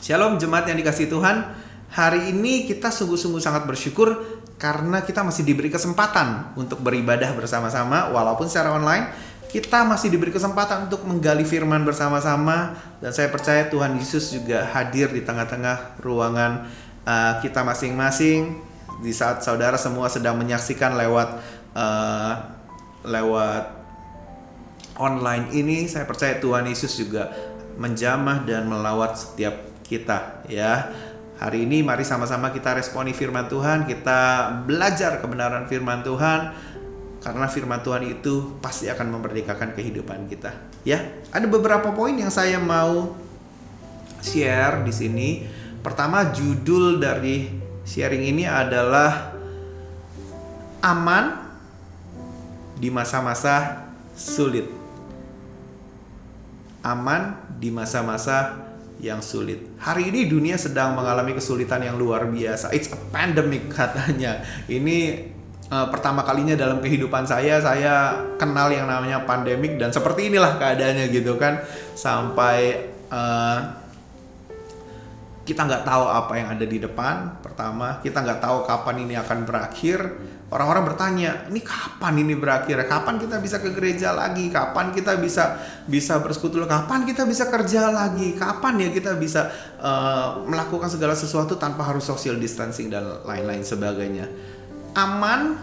Shalom jemaat yang dikasihi Tuhan. Hari ini kita sungguh-sungguh sangat bersyukur karena kita masih diberi kesempatan untuk beribadah bersama-sama walaupun secara online. Kita masih diberi kesempatan untuk menggali firman bersama-sama, dan saya percaya Tuhan Yesus juga hadir di tengah-tengah ruangan kita masing-masing di saat saudara semua sedang menyaksikan lewat online ini. Saya percaya Tuhan Yesus juga menjamah dan melawat setiap kita, ya. Hari ini mari sama-sama kita responi firman Tuhan, kita belajar kebenaran firman Tuhan, karena firman Tuhan itu pasti akan memerdekakan kehidupan kita, ya. Ada beberapa poin yang saya mau share di sini. Pertama, judul dari sharing ini adalah aman di masa-masa sulit. Aman di masa-masa yang sulit. Hari ini dunia sedang mengalami kesulitan yang luar biasa. It's a pandemic katanya. Ini pertama kalinya dalam kehidupan saya kenal yang namanya pandemik, dan seperti inilah keadaannya gitu kan. Sampai kita nggak tahu apa yang ada di depan. Pertama, kita nggak tahu kapan ini akan berakhir. Orang-orang bertanya, ini kapan ini berakhir? Kapan kita bisa ke gereja lagi? Kapan kita bisa bersekutu? Kapan kita bisa kerja lagi? Kapan ya kita bisa melakukan segala sesuatu tanpa harus social distancing dan lain-lain sebagainya? Aman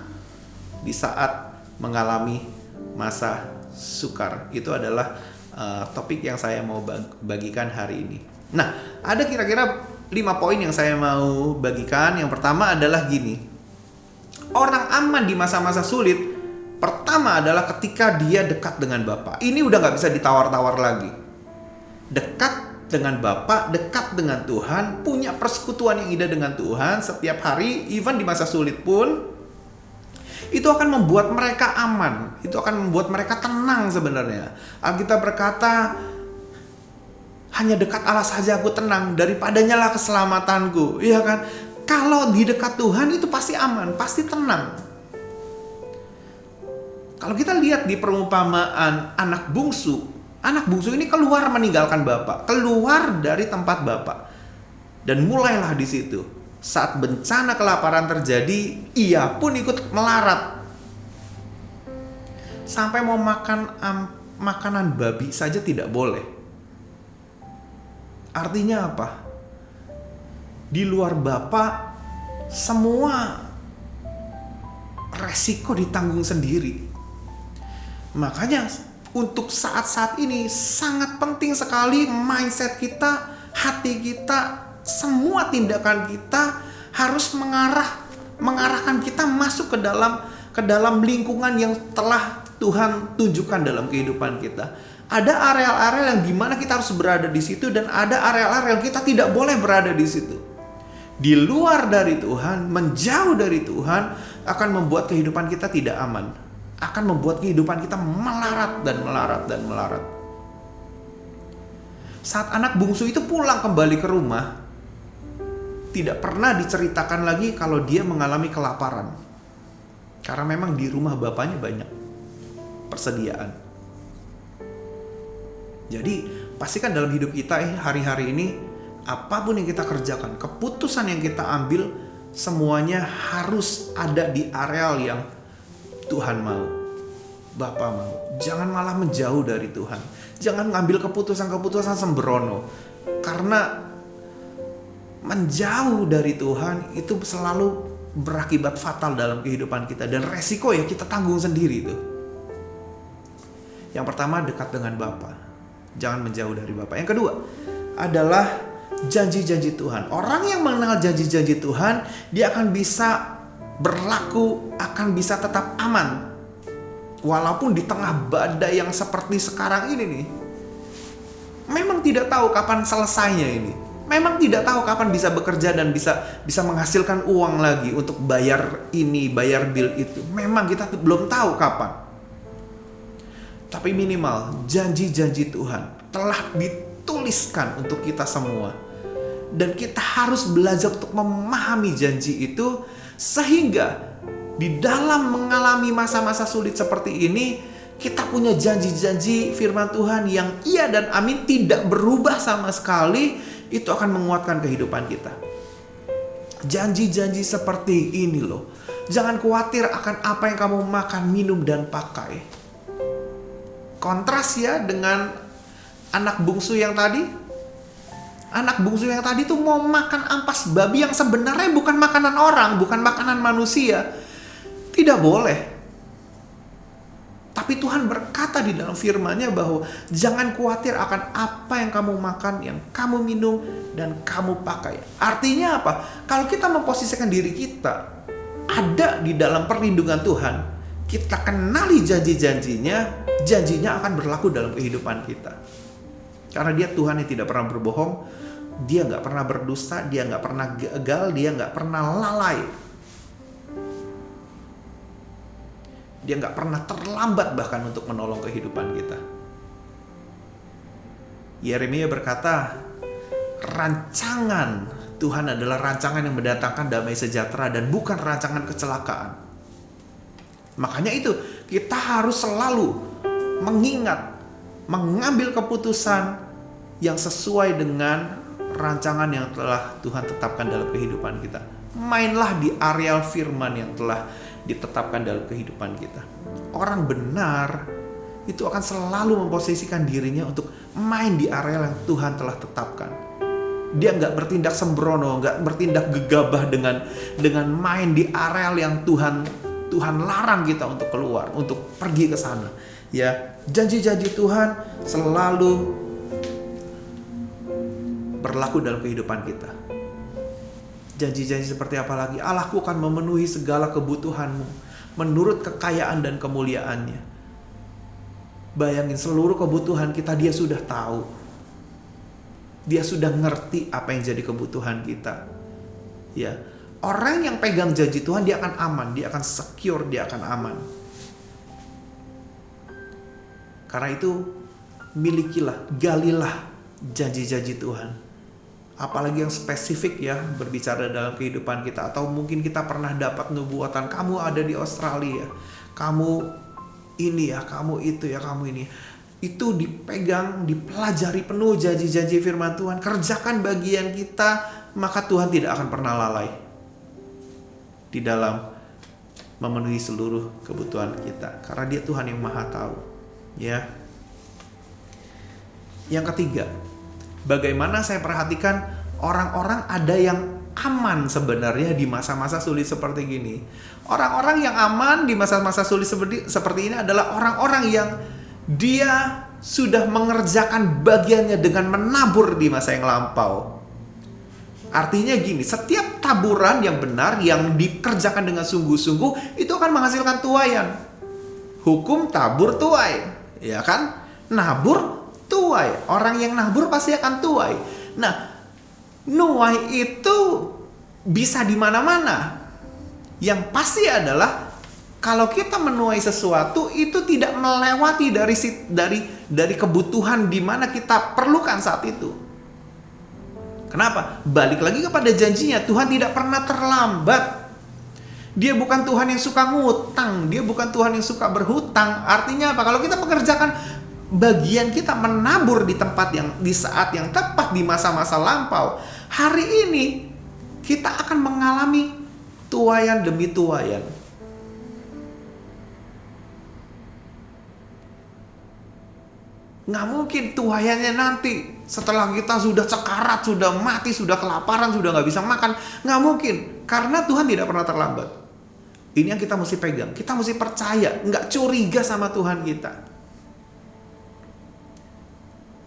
di saat mengalami masa sukar. Itu adalah topik yang saya mau bagikan hari ini. Nah, ada kira-kira 5 poin yang saya mau bagikan. Yang pertama adalah gini. Orang aman di masa-masa sulit, pertama adalah ketika dia dekat dengan Bapa. Ini udah gak bisa ditawar-tawar lagi. Dekat dengan Bapa, dekat dengan Tuhan, punya persekutuan yang indah dengan Tuhan setiap hari, even di masa sulit pun, itu akan membuat mereka aman. Itu akan membuat mereka tenang sebenarnya. Alkitab berkata, hanya dekat Allah saja aku tenang, daripadanya lah keselamatanku. Iya kan? Kalau di dekat Tuhan itu pasti aman, pasti tenang. Kalau kita lihat di perumpamaan anak bungsu ini keluar meninggalkan Bapa, keluar dari tempat Bapa, dan mulailah di situ. Saat bencana kelaparan terjadi, ia pun ikut melarat. Sampai mau makan makanan babi saja tidak boleh. Artinya apa? Di luar Bapa, semua resiko ditanggung sendiri. Makanya untuk saat-saat ini sangat penting sekali mindset kita, hati kita, semua tindakan kita harus mengarahkan kita masuk ke dalam lingkungan yang telah Tuhan tunjukkan dalam kehidupan kita. Ada areal-areal yang dimana kita harus berada di situ, dan ada areal-areal yang kita tidak boleh berada di situ. Di luar dari Tuhan, menjauh dari Tuhan, akan membuat kehidupan kita tidak aman. Akan membuat kehidupan kita melarat dan melarat dan melarat. Saat anak bungsu itu pulang kembali ke rumah, tidak pernah diceritakan lagi kalau dia mengalami kelaparan. Karena memang di rumah bapaknya banyak persediaan. Jadi, pastikan dalam hidup kita hari-hari ini, apapun yang kita kerjakan, keputusan yang kita ambil, semuanya harus ada di areal yang Tuhan mau, Bapa mau. Jangan malah menjauh dari Tuhan. Jangan ngambil keputusan-keputusan sembrono. Karena menjauh dari Tuhan itu selalu berakibat fatal dalam kehidupan kita. Dan resiko ya kita tanggung sendiri itu. Yang pertama, dekat dengan Bapa. Jangan menjauh dari Bapa. Yang kedua adalah janji-janji Tuhan. Orang yang mengenal janji-janji Tuhan, dia akan bisa berlaku, akan bisa tetap aman. Walaupun di tengah badai yang seperti sekarang ini nih. Memang tidak tahu kapan selesainya ini. Memang tidak tahu kapan bisa bekerja dan bisa menghasilkan uang lagi untuk bayar ini, bayar bill itu. Memang kita belum tahu kapan. Tapi minimal janji-janji Tuhan telah dituliskan untuk kita semua. Dan kita harus belajar untuk memahami janji itu, sehingga di dalam mengalami masa-masa sulit seperti ini, kita punya janji-janji firman Tuhan yang iya dan amin, tidak berubah sama sekali, Itu akan menguatkan kehidupan kita. Janji-janji seperti ini loh. Jangan khawatir akan apa yang kamu makan, minum, dan pakai. Kontras ya dengan anak bungsu yang tadi. Anak bungsu yang tadi tuh mau makan ampas babi yang sebenarnya bukan makanan orang, bukan makanan manusia. Tidak boleh. Tapi Tuhan berkata di dalam firman-Nya bahwa jangan khawatir akan apa yang kamu makan, yang kamu minum, dan kamu pakai. Artinya apa? Kalau kita memposisikan diri kita ada di dalam perlindungan Tuhan, kita kenali janji-janjinya, janjinya akan berlaku dalam kehidupan kita. Karena Dia Tuhan yang tidak pernah berbohong, Dia nggak pernah berdusta, Dia nggak pernah gagal, Dia nggak pernah lalai. Dia nggak pernah terlambat bahkan untuk menolong kehidupan kita. Yeremia berkata, rancangan Tuhan adalah rancangan yang mendatangkan damai sejahtera dan bukan rancangan kecelakaan. Makanya itu kita harus selalu mengingat, mengambil keputusan yang sesuai dengan rancangan yang telah Tuhan tetapkan dalam kehidupan kita. Mainlah di areal firman yang telah ditetapkan dalam kehidupan kita. Orang benar itu akan selalu memposisikan dirinya untuk main di areal yang Tuhan telah tetapkan. Dia nggak bertindak sembrono, nggak bertindak gegabah dengan main di areal yang Tuhan larang kita untuk keluar, untuk pergi ke sana. Ya, janji-janji Tuhan selalu berlaku dalam kehidupan kita. Janji-janji seperti apa lagi? Allahku akan memenuhi segala kebutuhanmu menurut kekayaan dan kemuliaannya. Bayangin, seluruh kebutuhan kita Dia sudah tahu. Dia sudah ngerti apa yang jadi kebutuhan kita. Ya, orang yang pegang janji Tuhan dia akan aman, dia akan secure, dia akan aman. Karena itu milikilah, galilah janji-janji Tuhan. Apalagi yang spesifik ya, berbicara dalam kehidupan kita. Atau mungkin kita pernah dapat nubuatan, kamu ada di Australia, kamu ini ya, kamu itu ya, kamu ini. Itu dipegang, dipelajari penuh janji-janji firman Tuhan. Kerjakan bagian kita, maka Tuhan tidak akan pernah lalai di dalam memenuhi seluruh kebutuhan kita. Karena Dia Tuhan yang Maha Tahu. Ya. Yang ketiga, bagaimana saya perhatikan orang-orang ada yang aman sebenarnya di masa-masa sulit seperti gini. Orang-orang yang aman di masa-masa sulit seperti ini adalah orang-orang yang dia sudah mengerjakan bagiannya dengan menabur di masa yang lampau. Artinya gini, setiap taburan yang benar yang dikerjakan dengan sungguh-sungguh itu akan menghasilkan tuaian. Hukum tabur tuai, ya kan? Nabur tuai. Orang yang nabur pasti akan tuai. Nah, nuai itu bisa di mana-mana. Yang pasti adalah kalau kita menuai sesuatu itu tidak melewati dari kebutuhan di mana kita perlukan saat itu. Kenapa? Balik lagi kepada janjinya, Tuhan tidak pernah terlambat. Dia bukan Tuhan yang suka ngutang, Dia bukan Tuhan yang suka berhutang. Artinya apa? Kalau kita mengerjakan bagian kita, menabur di tempat yang di saat yang tepat di masa-masa lampau, hari ini kita akan mengalami tuaian demi tuaian. Nggak mungkin tuaiannya nanti setelah kita sudah sekarat, sudah mati, sudah kelaparan, sudah nggak bisa makan. Nggak mungkin, karena Tuhan tidak pernah terlambat. Ini yang kita mesti pegang. Kita mesti percaya, nggak curiga sama Tuhan kita.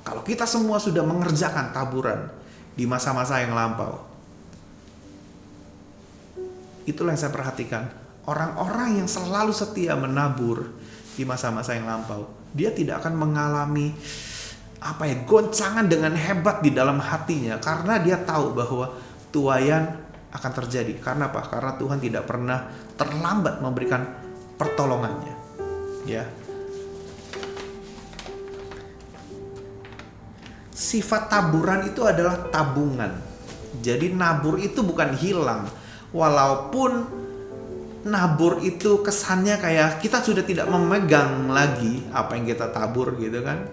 Kalau kita semua sudah mengerjakan taburan di masa-masa yang lampau, itulah yang saya perhatikan. Orang-orang yang selalu setia menabur di masa-masa yang lampau, dia tidak akan mengalami goncangan dengan hebat di dalam hatinya, karena dia tahu bahwa tuaian akan terjadi. Karena apa? Karena Tuhan tidak pernah terlambat memberikan pertolongannya. Ya. Sifat taburan itu adalah tabungan. Jadi nabur itu bukan hilang. Walaupun nabur itu kesannya kayak kita sudah tidak memegang lagi apa yang kita tabur gitu kan.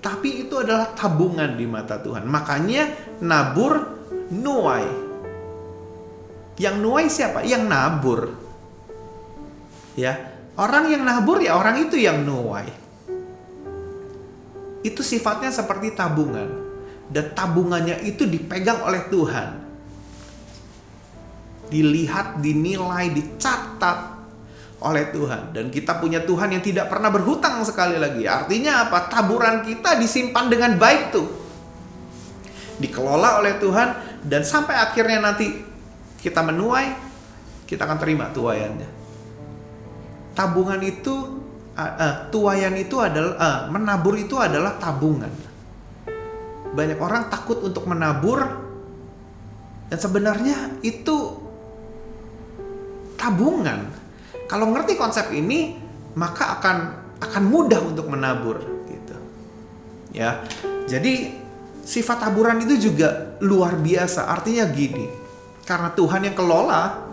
tapi itu adalah tabungan di mata Tuhan. Makanya nabur nuai. Yang nuai siapa? Yang nabur. Ya, orang yang nabur ya orang itu yang nuai. Itu sifatnya seperti tabungan, dan tabungannya itu dipegang oleh Tuhan. Dilihat, dinilai, dicatat oleh Tuhan. Dan kita punya Tuhan yang tidak pernah berhutang sekali lagi. Artinya apa? Taburan kita disimpan dengan baik tuh, dikelola oleh Tuhan, dan sampai akhirnya nanti kita menuai, kita akan terima tuaiannya. Tabungan itu, tuaian itu adalah, menabur itu adalah tabungan. Banyak orang takut untuk menabur, dan sebenarnya itu tabungan. Kalau ngerti konsep ini, maka akan mudah untuk menabur, gitu. Ya, jadi sifat taburan itu juga luar biasa. Artinya gini, karena Tuhan yang kelola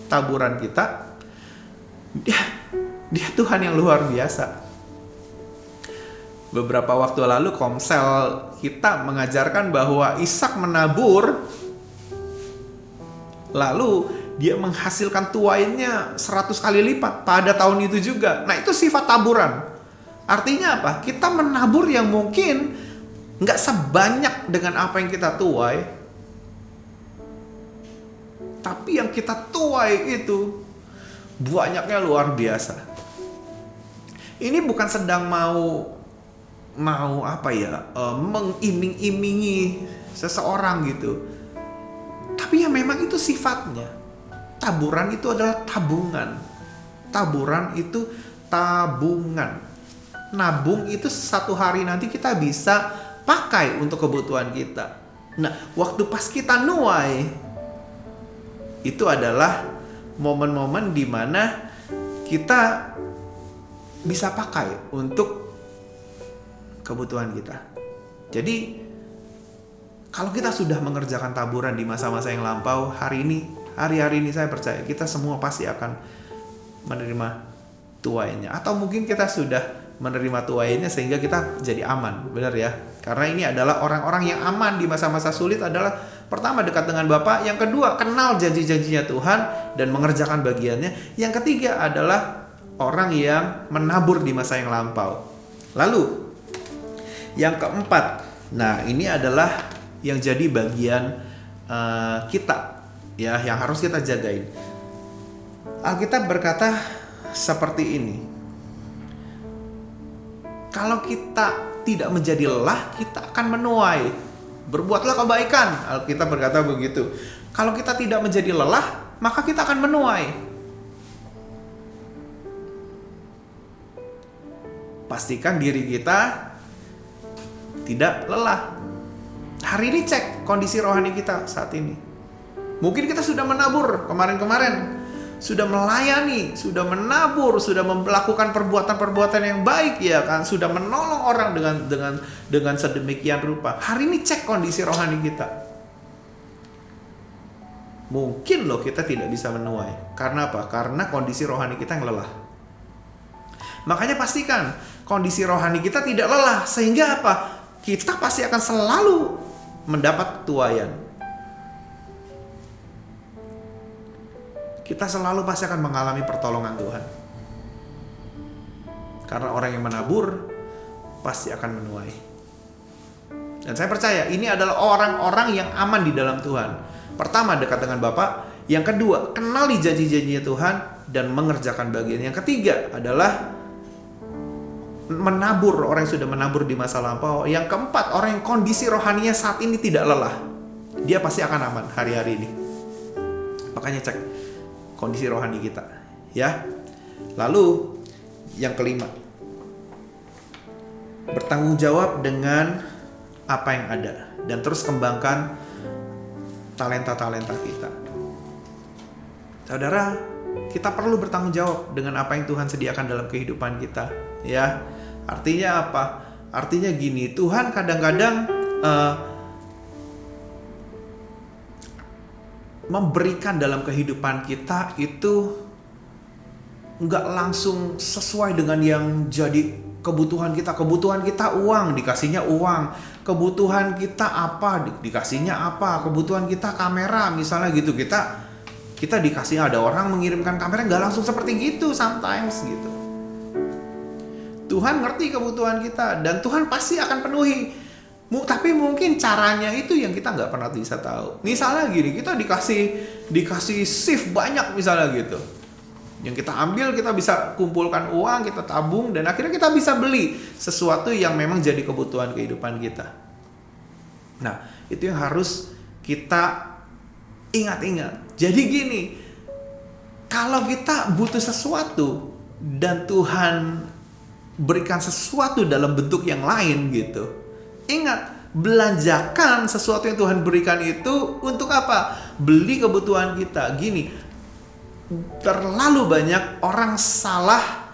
taburan kita, dia Tuhan yang luar biasa. Beberapa waktu lalu Komsel kita mengajarkan bahwa Ishak menabur, lalu dia menghasilkan tuaiannya 100 kali lipat pada tahun itu juga. Nah, itu sifat taburan. Artinya apa? Kita menabur yang mungkin nggak sebanyak dengan apa yang kita tuai, tapi yang kita tuai itu banyaknya luar biasa. Ini bukan sedang mau apa ya, mengiming-imingi seseorang gitu, tapi ya memang itu sifatnya. Taburan itu adalah tabungan. Taburan itu tabungan. Nabung itu satu hari nanti kita bisa pakai untuk kebutuhan kita. Nah, waktu pas kita nuai, itu adalah momen-momen di mana kita bisa pakai untuk kebutuhan kita. Jadi, kalau kita sudah mengerjakan taburan di masa-masa yang lampau, hari-hari ini saya percaya kita semua pasti akan menerima tuaiannya. Atau mungkin kita sudah menerima tuaiannya sehingga kita jadi aman, benar ya? Karena ini adalah orang-orang yang aman di masa-masa sulit adalah pertama dekat dengan Bapa, yang kedua kenal janji-janjinya Tuhan dan mengerjakan bagiannya, yang ketiga adalah orang yang menabur di masa yang lampau. Lalu yang keempat, nah ini adalah yang jadi bagian kita, ya, yang harus kita jagain. Alkitab berkata seperti ini. Kalau kita tidak menjadi lelah, kita akan menuai. Berbuatlah kebaikan, Alkitab berkata begitu. Kalau kita tidak menjadi lelah, maka kita akan menuai. Pastikan diri kita tidak lelah. Hari ini cek kondisi rohani kita saat ini. Mungkin kita sudah menabur kemarin-kemarin, sudah melayani, sudah menabur, sudah melakukan perbuatan-perbuatan yang baik, ya kan, sudah menolong orang dengan sedemikian rupa. Hari ini cek kondisi rohani kita. Mungkin loh kita tidak bisa menuai. Karena apa? Karena kondisi rohani kita yang lelah. Makanya pastikan kondisi rohani kita tidak lelah, sehingga apa? Kita pasti akan selalu mendapat tuaian. Kita selalu pasti akan mengalami pertolongan Tuhan. Karena orang yang menabur pasti akan menuai. Dan saya percaya ini adalah orang-orang yang aman di dalam Tuhan. Pertama, dekat dengan Bapa. Yang kedua, kenali janji-janjinya Tuhan dan mengerjakan bagian. Yang ketiga adalah menabur, orang yang sudah menabur di masa lampau. Yang keempat, orang yang kondisi rohaninya saat ini tidak lelah. Dia pasti akan aman hari-hari ini. Makanya cek kondisi rohani kita, ya. Lalu yang kelima, bertanggung jawab dengan apa yang ada dan terus kembangkan talenta-talenta kita. Saudara, kita perlu bertanggung jawab dengan apa yang Tuhan sediakan dalam kehidupan kita, ya. Artinya apa? Artinya gini, Tuhan kadang-kadang memberikan dalam kehidupan kita itu nggak langsung sesuai dengan yang jadi kebutuhan kita uang, dikasihnya uang. Kebutuhan kita apa, dikasihnya apa. Kebutuhan kita kamera misalnya gitu, kita dikasih, ada orang mengirimkan kamera, nggak langsung seperti gitu sometimes gitu. Tuhan ngerti kebutuhan kita dan Tuhan pasti akan penuhi. Tapi mungkin caranya itu yang kita nggak pernah bisa tahu. Misalnya gini, kita dikasih shift banyak misalnya gitu. Yang kita ambil, kita bisa kumpulkan uang, kita tabung, dan akhirnya kita bisa beli sesuatu yang memang jadi kebutuhan kehidupan kita. Nah, itu yang harus kita ingat-ingat. Jadi gini, kalau kita butuh sesuatu dan Tuhan berikan sesuatu dalam bentuk yang lain gitu, ingat, belanjakan sesuatu yang Tuhan berikan itu untuk apa? Beli kebutuhan kita. Gini, terlalu banyak orang salah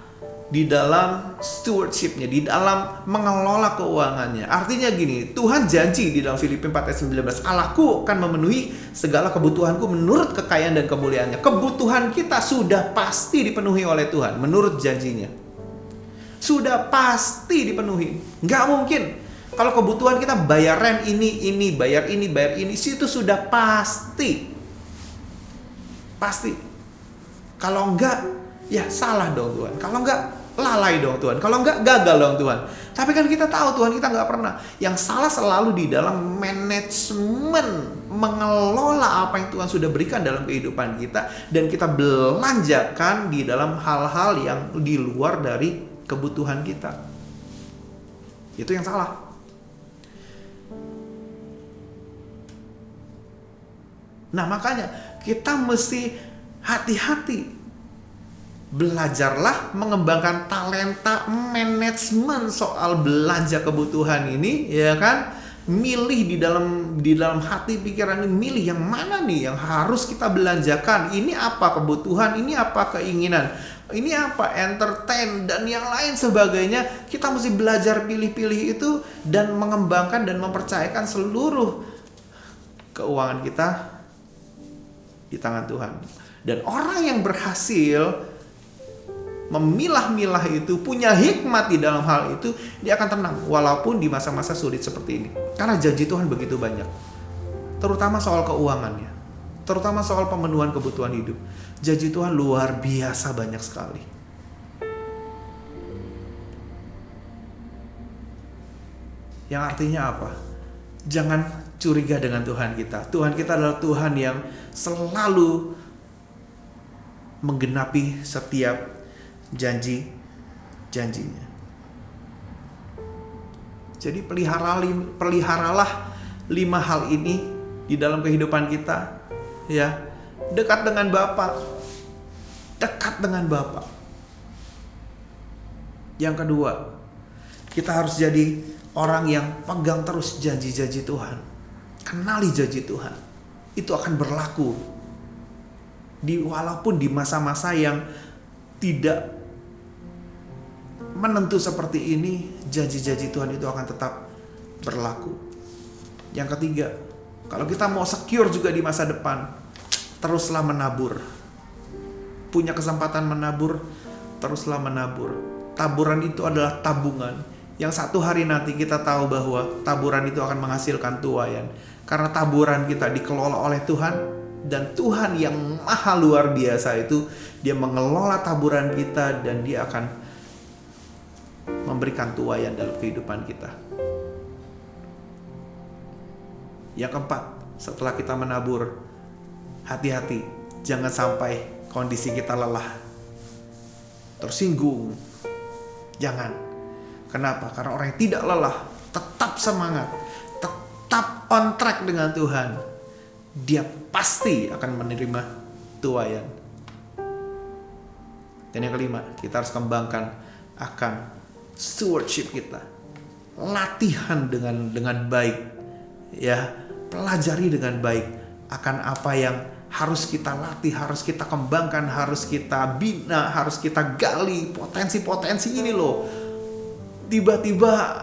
di dalam stewardship-nya, di dalam mengelola keuangannya. Artinya gini, Tuhan janji di dalam Filipi 4 ayat 19, Allahku akan memenuhi segala kebutuhanku menurut kekayaan dan kemuliaannya. Kebutuhan kita sudah pasti dipenuhi oleh Tuhan menurut janjinya. Sudah pasti dipenuhi. Nggak mungkin. Kalau kebutuhan kita bayar rent ini, bayar ini, itu sudah pasti. Pasti. Kalau enggak, ya salah dong Tuhan. Kalau enggak, lalai dong Tuhan. Kalau enggak, gagal dong Tuhan. Tapi kan kita tahu Tuhan kita enggak pernah. Yang salah selalu di dalam manajemen, mengelola apa yang Tuhan sudah berikan dalam kehidupan kita. Dan kita belanjakan di dalam hal-hal yang di luar dari kebutuhan kita. Itu yang salah. Nah makanya kita mesti hati-hati. Belajarlah mengembangkan talenta manajemen soal belanja kebutuhan ini, ya kan? Milih di dalam hati pikiran ini, milih yang mana nih yang harus kita belanjakan. Ini apa kebutuhan, ini apa keinginan, ini apa entertain dan yang lain sebagainya. Kita mesti belajar pilih-pilih itu dan mengembangkan dan mempercayakan seluruh keuangan kita di tangan Tuhan. Dan orang yang berhasil memilah-milah itu, punya hikmat di dalam hal itu, dia akan tenang walaupun di masa-masa sulit seperti ini. Karena janji Tuhan begitu banyak. Terutama soal keuangannya, terutama soal pemenuhan kebutuhan hidup. Janji Tuhan luar biasa banyak sekali. Yang artinya apa? Jangan curiga dengan Tuhan kita. Tuhan kita adalah Tuhan yang selalu menggenapi setiap janjinya. Jadi peliharalah 5 hal ini di dalam kehidupan kita, ya. Dekat dengan Bapa. Yang kedua, kita harus jadi orang yang pegang terus janji-janji Tuhan. Kenali janji Tuhan. Itu akan berlaku walaupun di masa-masa yang tidak menentu seperti ini, janji-janji Tuhan itu akan tetap berlaku. Yang ketiga, kalau kita mau secure juga di masa depan, teruslah menabur. Punya kesempatan menabur, teruslah menabur. Taburan itu adalah tabungan yang satu hari nanti kita tahu bahwa taburan itu akan menghasilkan tuaian. Karena taburan kita dikelola oleh Tuhan, dan Tuhan yang maha luar biasa itu, dia mengelola taburan kita dan dia akan memberikan tuaian dalam kehidupan kita. Yang keempat, setelah kita menabur, hati-hati, jangan sampai kondisi kita lelah, tersinggung. Jangan. Kenapa? Karena orang yang tidak lelah, tetap semangat, tetap on track dengan Tuhan, dia pasti akan menerima tuaian. Dan yang kelima, kita harus kembangkan akan stewardship kita. Latihan dengan baik, ya, pelajari dengan baik akan apa yang harus kita latih, harus kita kembangkan, harus kita bina, harus kita gali potensi-potensi ini loh. Tiba-tiba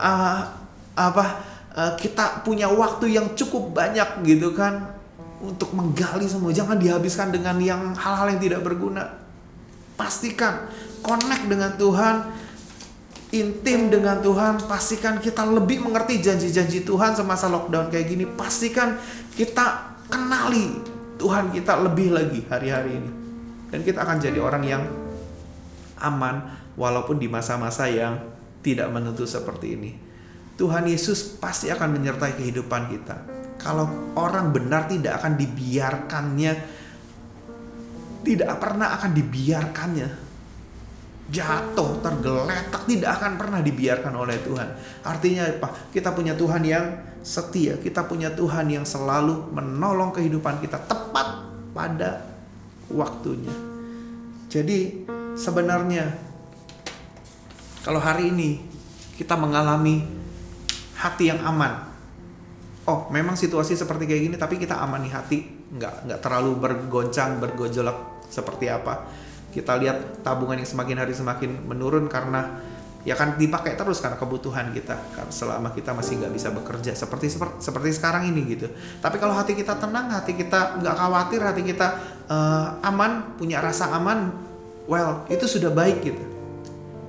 kita punya waktu yang cukup banyak gitu kan untuk menggali semua. Jangan dihabiskan dengan yang hal-hal yang tidak berguna. Pastikan connect dengan Tuhan. intim dengan Tuhan, pastikan kita lebih mengerti janji-janji Tuhan semasa lockdown kayak gini. Pastikan kita kenali Tuhan kita lebih lagi hari-hari ini. Dan kita akan jadi orang yang aman walaupun di masa-masa yang tidak menentu seperti ini. Tuhan Yesus pasti akan menyertai kehidupan kita. Kalau orang benar tidak akan dibiarkannya, tidak pernah akan dibiarkannya jatuh, tergeletak, tidak akan pernah dibiarkan oleh Tuhan. Artinya apa? Kita punya Tuhan yang setia, kita punya Tuhan yang selalu menolong kehidupan kita tepat pada waktunya. Jadi sebenarnya kalau hari ini kita mengalami hati yang aman, memang situasi seperti kayak gini, tapi kita aman nih hati, nggak terlalu bergoncang, bergojolak seperti apa. Kita lihat tabungan yang semakin hari semakin menurun karena ya kan dipakai terus karena kebutuhan kita kan selama kita masih nggak bisa bekerja seperti sekarang ini gitu. Tapi kalau hati kita tenang, hati kita nggak khawatir, hati kita aman, punya rasa aman, well itu sudah baik gitu.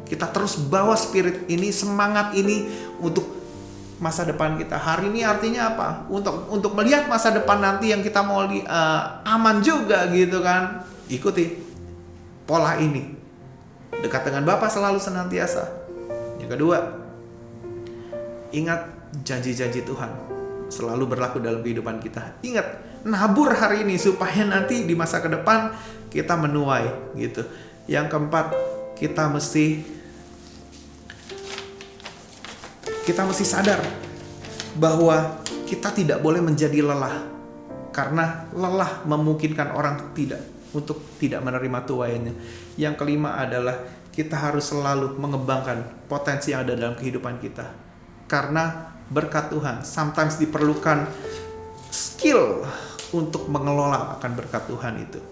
Kita terus bawa spirit ini, semangat ini untuk masa depan kita. Hari ini artinya apa? Untuk melihat masa depan nanti yang kita mau aman juga gitu kan. Ikuti pola ini. Dekat dengan Bapa selalu senantiasa. Yang kedua, ingat janji-janji Tuhan selalu berlaku dalam kehidupan kita. Ingat, nabur hari ini supaya nanti di masa ke depan kita menuai gitu. Yang keempat, kita mesti sadar bahwa kita tidak boleh menjadi lelah. Karena lelah memungkinkan orang untuk tidak menerima tuaiannya. Yang kelima adalah kita harus selalu mengembangkan potensi yang ada dalam kehidupan kita. Karena berkat Tuhan sometimes diperlukan skill untuk mengelola akan berkat Tuhan itu.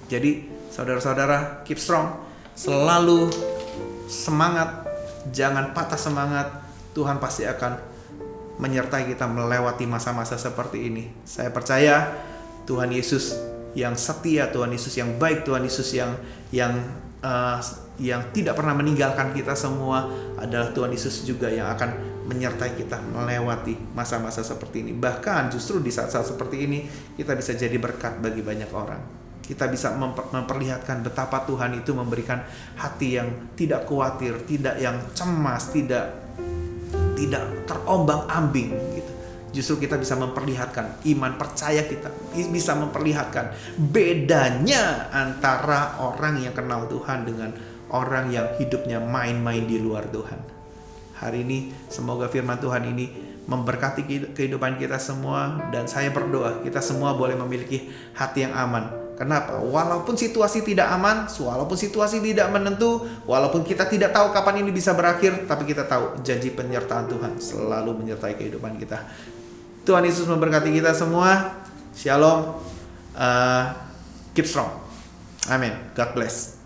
Jadi saudara-saudara, keep strong, selalu semangat, jangan patah semangat. Tuhan pasti akan menyertai kita melewati masa-masa seperti ini. Saya percaya Tuhan Yesus yang setia, Tuhan Yesus yang baik, Tuhan Yesus yang tidak pernah meninggalkan kita semua adalah Tuhan Yesus juga yang akan menyertai kita melewati masa-masa seperti ini. Bahkan justru di saat-saat seperti ini kita bisa jadi berkat bagi banyak orang. Kita bisa memperlihatkan betapa Tuhan itu memberikan hati yang tidak khawatir, tidak yang cemas, tidak terombang-ambing gitu. Justru kita bisa memperlihatkan iman percaya kita, bisa memperlihatkan bedanya antara orang yang kenal Tuhan dengan orang yang hidupnya main-main di luar Tuhan. Hari ini semoga firman Tuhan ini memberkati kehidupan kita semua, dan saya berdoa kita semua boleh memiliki hati yang aman. Kenapa? Walaupun situasi tidak aman, walaupun situasi tidak menentu, walaupun kita tidak tahu kapan ini bisa berakhir, tapi kita tahu janji penyertaan Tuhan selalu menyertai kehidupan kita. Tuhan Yesus memberkati kita semua. Shalom. Keep strong. Amin. God bless.